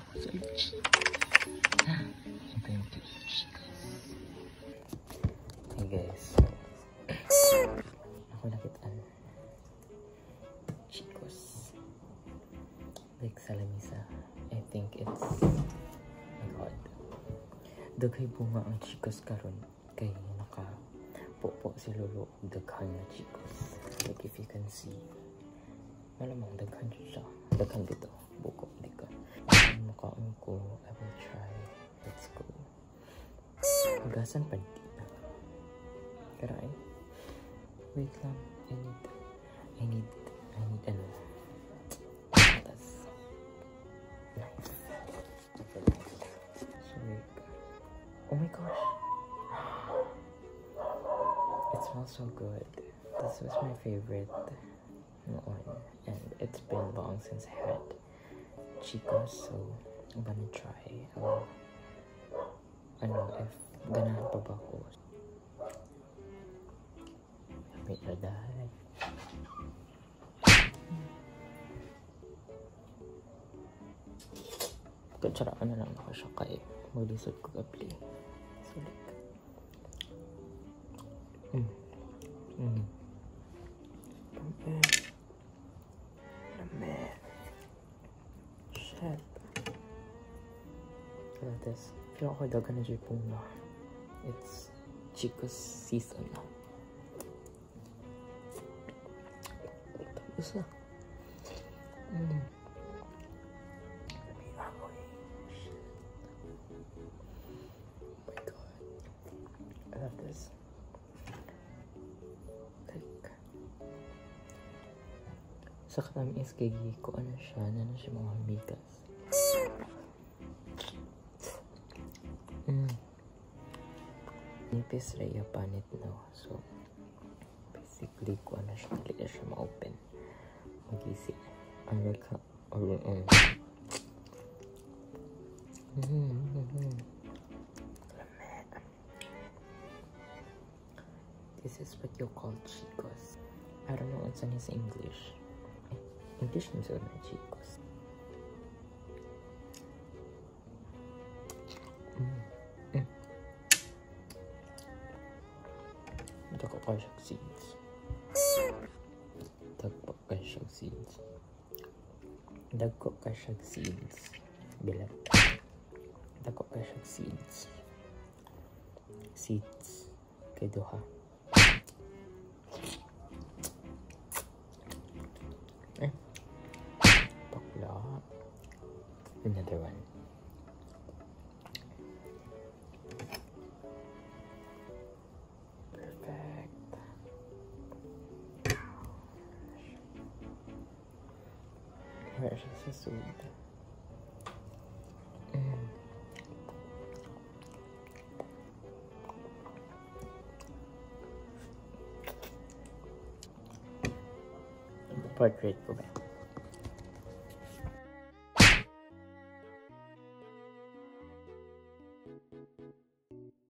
Hey guys, ako nakitaan Chicos like sa lamisa. I think it's, my god, daghay bunga ang Chicos karon kay naka popo si lolo daghan na Chicos. Like if you can see, malamang daghan siya, daghan dito buko di ka makaon ko. I will try. Let's go. Hugasan pa di karay. Wait lang, I need ano, patas. Nice. Sorry. Oh my gosh, it smells so good. This was my favorite one, and it's been long since I had Chicos, so I'm gonna try. Ano, if ganahan pa ba ako. Wait na dahil. Katsaraan na lang ako siya kay maglisod ko gabi. Sulit. Lame. Shit. Look at this. Feel ako dagan na dyan pong na. It's Chicos season now. Tapos na. May amoy. Oh my god. I love this. Like, sa katamis kay ko ano siya, na siya mga migas. Nipis raya panit no. So basically ko ano siya, dili siya ma-open. Mag-isi. Ang like This is what you call Chicos. I don't know what's in his English. English means Chicos. Dako kayo siyang seeds. Dako kayo siyang seeds. Dako kayo siyang seeds. Bilat. Dako kayo siyang seeds. Seeds. Kay duha. Pakla. Another one. Where is the food? Portrait ko ba?